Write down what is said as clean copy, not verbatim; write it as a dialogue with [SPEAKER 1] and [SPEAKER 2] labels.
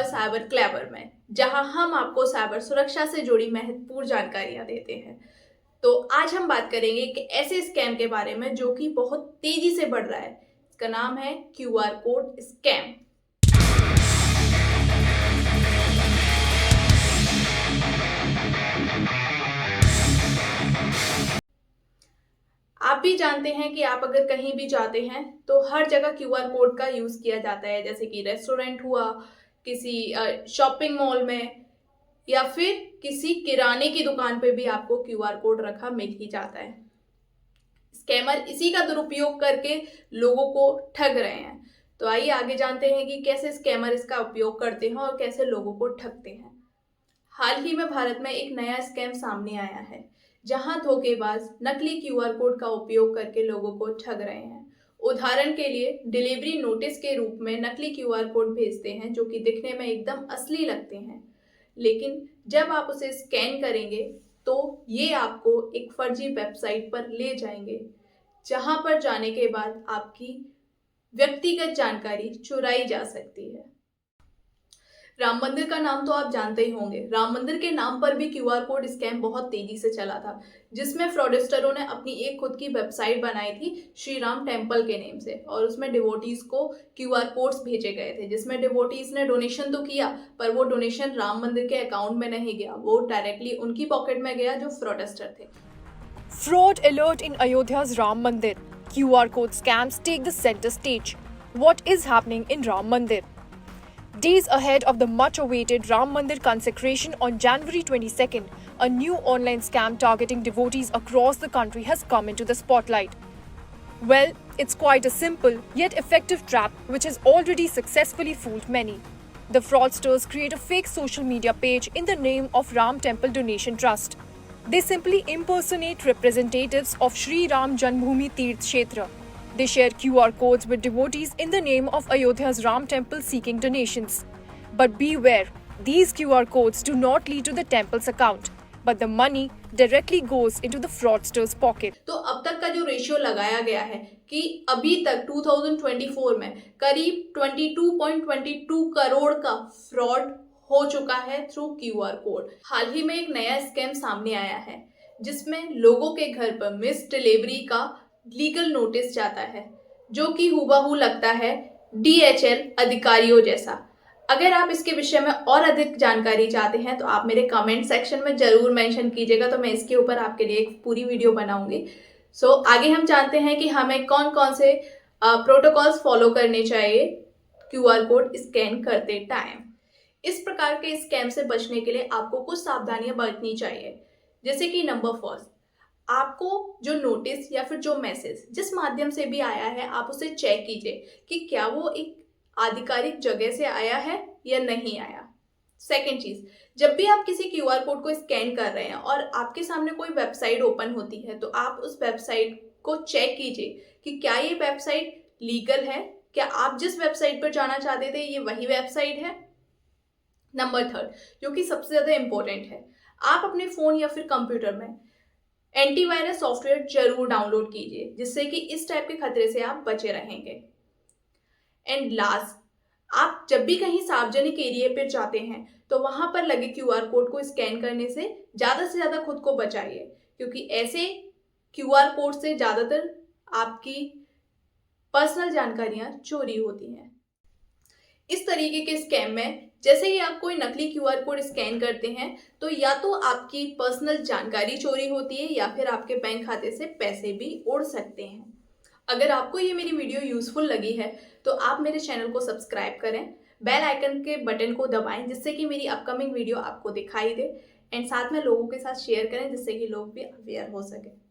[SPEAKER 1] Cyber clever में, जहां हम आपको साइबर सुरक्षा से जुड़ी महत्वपूर्ण जानकारियां देते हैं। तो आज हम बात करेंगे एक ऐसे स्कैम के बारे में जो कि बहुत तेजी से बढ़ रहा है। इसका नाम है क्यूआर कोड स्कैम। आप भी जानते हैं कि आप अगर कहीं भी जाते हैं तो हर जगह क्यूआर कोड का यूज किया जाता है, जैसे कि रेस्टोरेंट हुआ, किसी शॉपिंग मॉल में, या फिर किसी किराने की दुकान पे भी आपको क्यूआर कोड रखा मिल ही जाता है। स्कैमर इसी का दुरुपयोग करके लोगों को ठग रहे हैं। तो आइए आगे जानते हैं कि कैसे स्कैमर इसका उपयोग करते हैं और कैसे लोगों को ठगते हैं। हाल ही में भारत में एक नया स्कैम सामने आया है, जहां धोखेबाज नकली क्यूआर कोड का उपयोग करके लोगों को ठग रहे हैं। उदाहरण के लिए डिलीवरी नोटिस के रूप में नकली क्यूआर कोड भेजते हैं जो कि दिखने में एकदम असली लगते हैं, लेकिन जब आप उसे स्कैन करेंगे तो ये आपको एक फर्जी वेबसाइट पर ले जाएंगे, जहां पर जाने के बाद आपकी व्यक्तिगत जानकारी चुराई जा सकती है। राम मंदिर का नाम तो आप जानते ही होंगे। राम मंदिर के नाम पर भी क्यूआर कोड स्कैम बहुत तेजी से चला था, जिसमें फ्रॉडस्टरों ने अपनी एक खुद की वेबसाइट बनाई थी श्री राम टेम्पल के नेम से, और उसमें डिवोटीज को क्यूआर कोड्स भेजे गए थे, जिसमें डिवोटीज ने डोनेशन तो किया पर वो डोनेशन राम मंदिर के अकाउंट में नहीं गया, वो डायरेक्टली उनकी पॉकेट में गया जो फ्रॉडस्टर थे।
[SPEAKER 2] Fraud alert in Ayodhya's Ram Mandir. QR code scams take the center stage. What is happening in Ram Mandir? Days ahead of the much-awaited Ram Mandir consecration on January 22nd, a new online scam targeting devotees across the country has come into the spotlight. Well, it's quite a simple yet effective trap which has already successfully fooled many. The fraudsters create a fake social media page in the name of Ram Temple Donation Trust. They simply impersonate representatives of Shri Ram Janmabhoomi Tirth Kshetra. They share QR codes with devotees in the name of Ayodhya's Ram Temple seeking donations. But beware, these QR codes do not lead to the temple's account, but the money directly goes into the fraudster's pocket.
[SPEAKER 1] तो अब तक का जो ratio लगाया गया है कि अभी तक 2024 में करीब 22.22 करोड़ का फ्रॉड हो चुका है थ्रू क्यूआर कोड। हाल ही में एक नया स्कैम सामने आया है, जिसमें लोगों के घर पर मिस डिलीवरी का लीगल नोटिस जाता है, जो कि हूबहू लगता है डीएचएल अधिकारियों जैसा। अगर आप इसके विषय में और अधिक जानकारी चाहते हैं तो आप मेरे कमेंट सेक्शन में जरूर मेंशन कीजिएगा, तो मैं इसके ऊपर आपके लिए एक पूरी वीडियो बनाऊंगी। आगे हम जानते हैं कि हमें कौन कौन से प्रोटोकॉल्स फॉलो करने चाहिए क्यूआर कोड स्कैन करते टाइम। इस प्रकार के स्कैम से बचने के लिए आपको कुछ सावधानियां बरतनी चाहिए, जैसे कि नंबर फर्स्ट, आपको जो नोटिस या फिर जो मैसेज जिस माध्यम से भी आया है आप उसे चेक कीजिए कि क्या वो एक आधिकारिक जगह से आया है या नहीं आया। सेकेंड चीज, जब भी आप किसी क्यूआर कोड को स्कैन कर रहे हैं और आपके सामने कोई वेबसाइट ओपन होती है तो आप उस वेबसाइट को चेक कीजिए कि क्या ये वेबसाइट लीगल है, क्या आप जिस वेबसाइट पर जाना चाहते थे ये वही वेबसाइट है। नंबर थर्ड, जो कि सबसे ज्यादा इंपॉर्टेंट है, आप अपने फोन या फिर कंप्यूटर में एंटीवायरस सॉफ्टवेयर जरूर डाउनलोड कीजिए, जिससे कि इस टाइप के खतरे से आप बचे रहेंगे। एंड लास्ट, आप जब भी कहीं सार्वजनिक एरिया पर जाते हैं तो वहां पर लगे क्यूआर कोड को स्कैन करने से ज्यादा खुद को बचाइए, क्योंकि ऐसे क्यूआर कोड से ज्यादातर आपकी पर्सनल जानकारियां चोरी होती हैं। इस तरीके के स्कैम में जैसे ही आप कोई नकली क्यूआर कोड स्कैन करते हैं तो या तो आपकी पर्सनल जानकारी चोरी होती है या फिर आपके बैंक खाते से पैसे भी उड़ सकते हैं। अगर आपको ये मेरी वीडियो यूजफुल लगी है तो आप मेरे चैनल को सब्सक्राइब करें, बेल आइकन के बटन को दबाएं जिससे कि मेरी अपकमिंग वीडियो आपको दिखाई दे, एंड साथ में लोगों के साथ शेयर करें जिससे कि लोग भी अवेयर हो सके।